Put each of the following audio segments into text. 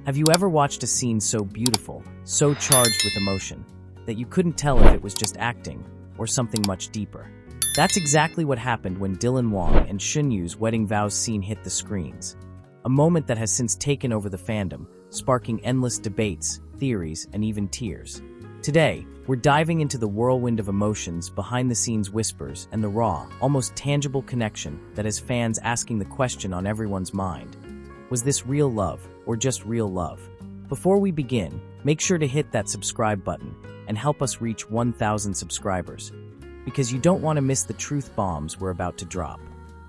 Have you ever watched a scene so beautiful, so charged with emotion, that you couldn't tell if it was just acting or something much deeper? That's exactly what happened when Wang and Shen Yue's wedding vows scene hit the screens. A moment that has since taken over the fandom, sparking endless debates, theories, and even tears. Today, we're diving into the whirlwind of emotions, behind-the-scenes whispers, and the raw, almost tangible connection that has fans asking the question on everyone's mind. Was this real love, or just real love? Before we begin, make sure to hit that subscribe button and help us reach 1,000 subscribers, because you don't want to miss the truth bombs we're about to drop.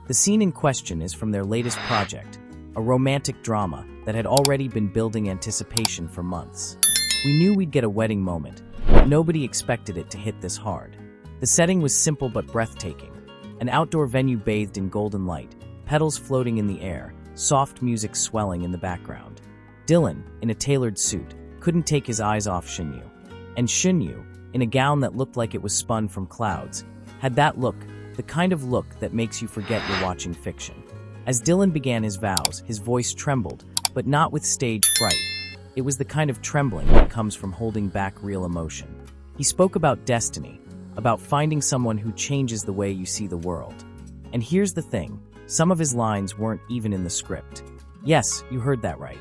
The scene in question is from their latest project, a romantic drama that had already been building anticipation for months. We knew we'd get a wedding moment, but nobody expected it to hit this hard. The setting was simple but breathtaking. An outdoor venue bathed in golden light, petals floating in the air, soft music swelling in the background. Dylan, in a tailored suit, couldn't take his eyes off Shen Yue. And Shen Yue, in a gown that looked like it was spun from clouds, had that look, the kind of look that makes you forget you're watching fiction. As Dylan began his vows, his voice trembled, but not with stage fright. It was the kind of trembling that comes from holding back real emotion. He spoke about destiny, about finding someone who changes the way you see the world. And here's the thing, some of his lines weren't even in the script. Yes, you heard that right.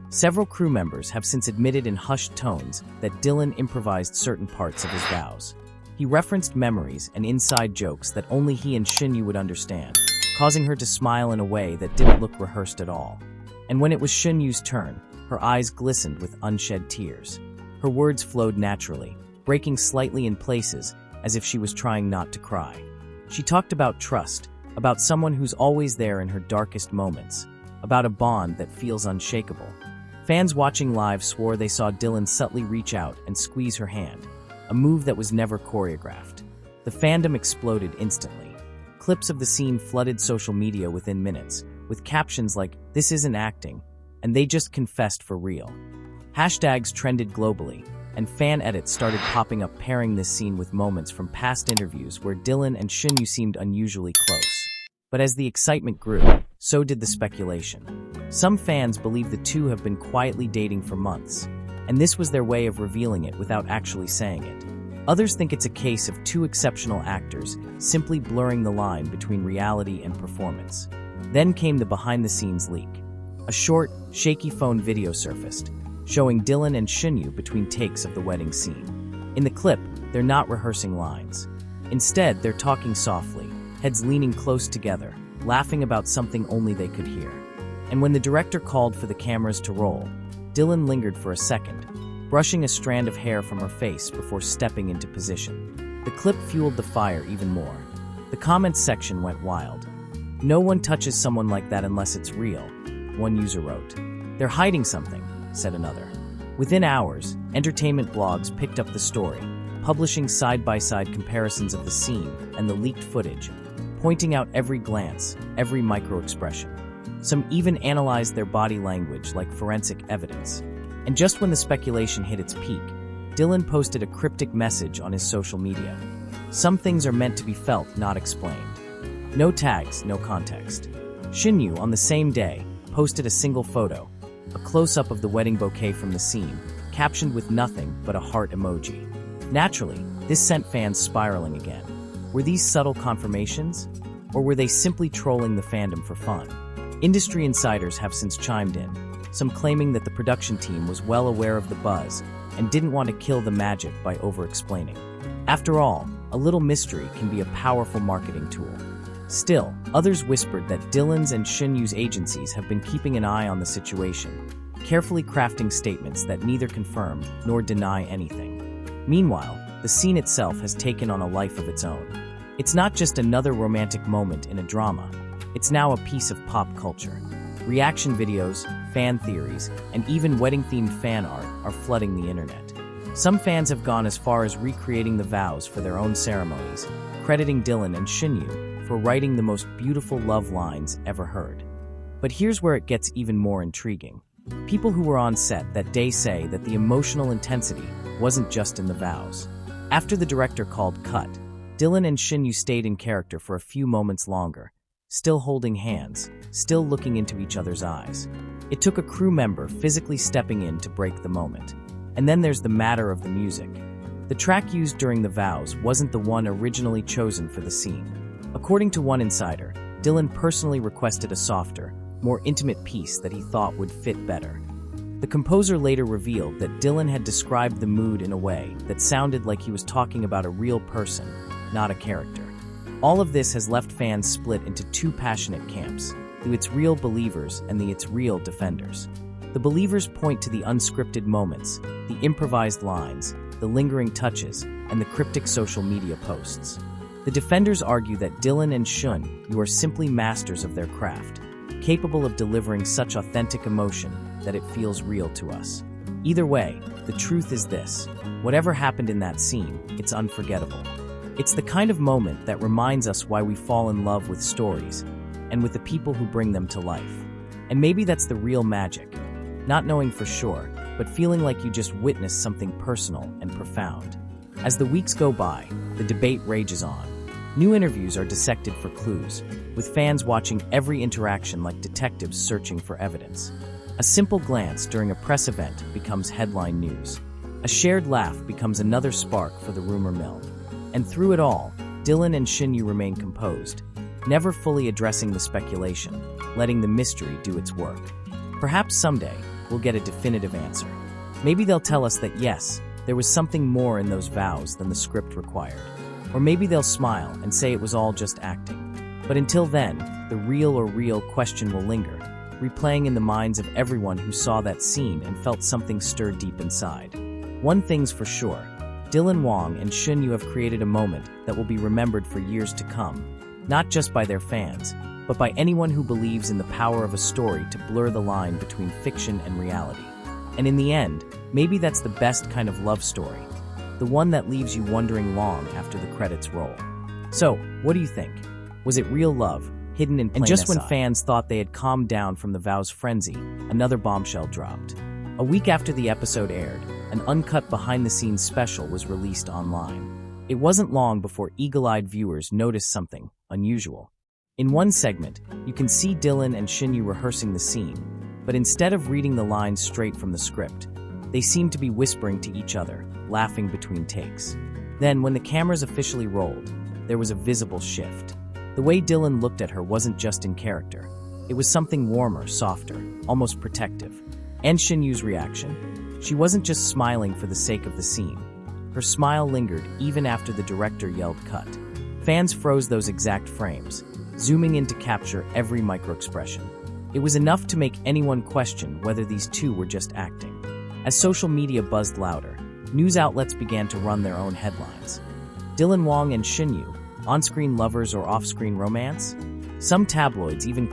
Several crew members have since admitted in hushed tones that Dylan improvised certain parts of his vows. He referenced memories and inside jokes that only he and Shen Yue would understand, causing her to smile in a way that didn't look rehearsed at all. And when it was Shen Yue's turn, her eyes glistened with unshed tears. Her words flowed naturally, breaking slightly in places as if she was trying not to cry. She talked about trust, about someone who's always there in her darkest moments, about a bond that feels unshakable. Fans watching live swore they saw Dylan subtly reach out and squeeze her hand, a move that was never choreographed. The fandom exploded instantly. Clips of the scene flooded social media within minutes, with captions like, "This isn't acting," and "They just confessed for real." Hashtags trended globally, and fan edits started popping up pairing this scene with moments from past interviews where Dylan and Shen Yue seemed unusually close. But as the excitement grew, so did the speculation. Some fans believe the two have been quietly dating for months, and this was their way of revealing it without actually saying it. Others think it's a case of two exceptional actors simply blurring the line between reality and performance. Then came the behind-the-scenes leak. A short, shaky phone video surfaced, showing Dylan and Shen Yue between takes of the wedding scene. In the clip, they're not rehearsing lines. Instead, they're talking softly, heads leaning close together, laughing about something only they could hear. And when the director called for the cameras to roll, Dylan lingered for a second, brushing a strand of hair from her face before stepping into position. The clip fueled the fire even more. The comments section went wild. "No one touches someone like that unless it's real," one user wrote. "They're hiding something," said another. Within hours, entertainment blogs picked up the story, publishing side-by-side comparisons of the scene and the leaked footage, pointing out every glance, every micro-expression. Some even analyzed their body language like forensic evidence. And just when the speculation hit its peak, Dylan posted a cryptic message on his social media. "Some things are meant to be felt, not explained." No tags, no context. Shen Yue, on the same day, posted a single photo, a close-up of the wedding bouquet from the scene, captioned with nothing but a heart emoji. Naturally, this sent fans spiraling again. Were these subtle confirmations? Or were they simply trolling the fandom for fun? Industry insiders have since chimed in, some claiming that the production team was well aware of the buzz and didn't want to kill the magic by over-explaining. After all, a little mystery can be a powerful marketing tool. Still, others whispered that Dylan's and Shen Yue's agencies have been keeping an eye on the situation, carefully crafting statements that neither confirm nor deny anything. Meanwhile, the scene itself has taken on a life of its own. It's not just another romantic moment in a drama. It's now a piece of pop culture. Reaction videos, fan theories, and even wedding-themed fan art are flooding the internet. Some fans have gone as far as recreating the vows for their own ceremonies, crediting Dylan and Shen Yue for writing the most beautiful love lines ever heard. But here's where it gets even more intriguing. People who were on set that day say that the emotional intensity wasn't just in the vows. After the director called cut, Dylan and Shen Yue stayed in character for a few moments longer, still holding hands, still looking into each other's eyes. It took a crew member physically stepping in to break the moment. And then there's the matter of the music. The track used during the vows wasn't the one originally chosen for the scene. According to one insider, Dylan personally requested a softer, more intimate piece that he thought would fit better. The composer later revealed that Dylan had described the mood in a way that sounded like he was talking about a real person, not a character. All of this has left fans split into two passionate camps, the It's Real believers and the It's Real defenders. The believers point to the unscripted moments, the improvised lines, the lingering touches, and the cryptic social media posts. The defenders argue that Dylan and Shen Yue are simply masters of their craft, capable of delivering such authentic emotion that it feels real to us. Either way, the truth is this: whatever happened in that scene, it's unforgettable. It's the kind of moment that reminds us why we fall in love with stories, and with the people who bring them to life. And maybe that's the real magic. Not knowing for sure, but feeling like you just witnessed something personal and profound. As the weeks go by, the debate rages on. New interviews are dissected for clues, with fans watching every interaction like detectives searching for evidence. A simple glance during a press event becomes headline news. A shared laugh becomes another spark for the rumor mill. And through it all, Dylan and Shen Yue remain composed, never fully addressing the speculation, letting the mystery do its work. Perhaps someday, we'll get a definitive answer. Maybe they'll tell us that yes, there was something more in those vows than the script required. Or maybe they'll smile and say it was all just acting. But until then, the real question will linger, replaying in the minds of everyone who saw that scene and felt something stir deep inside. One thing's for sure, Dylan Wang and Shen Yue have created a moment that will be remembered for years to come, not just by their fans, but by anyone who believes in the power of a story to blur the line between fiction and reality. And in the end, maybe that's the best kind of love story, the one that leaves you wondering long after the credits roll. So, what do you think? Was it real love, hidden in plain sight? And just when fans thought they had calmed down from the vows frenzy, another bombshell dropped. A week after the episode aired, an uncut behind-the-scenes special was released online. It wasn't long before eagle-eyed viewers noticed something unusual. In one segment, you can see Dylan and Shen Yue rehearsing the scene, but instead of reading the lines straight from the script, they seemed to be whispering to each other, laughing between takes. Then, when the cameras officially rolled, there was a visible shift. The way Dylan looked at her wasn't just in character. It was something warmer, softer, almost protective. And Shen Yue's reaction? She wasn't just smiling for the sake of the scene. Her smile lingered even after the director yelled cut. Fans froze those exact frames, zooming in to capture every microexpression. It was enough to make anyone question whether these two were just acting. As social media buzzed louder, news outlets began to run their own headlines. Dylan Wang and Shen Yue, on-screen lovers or off-screen romance? Some tabloids even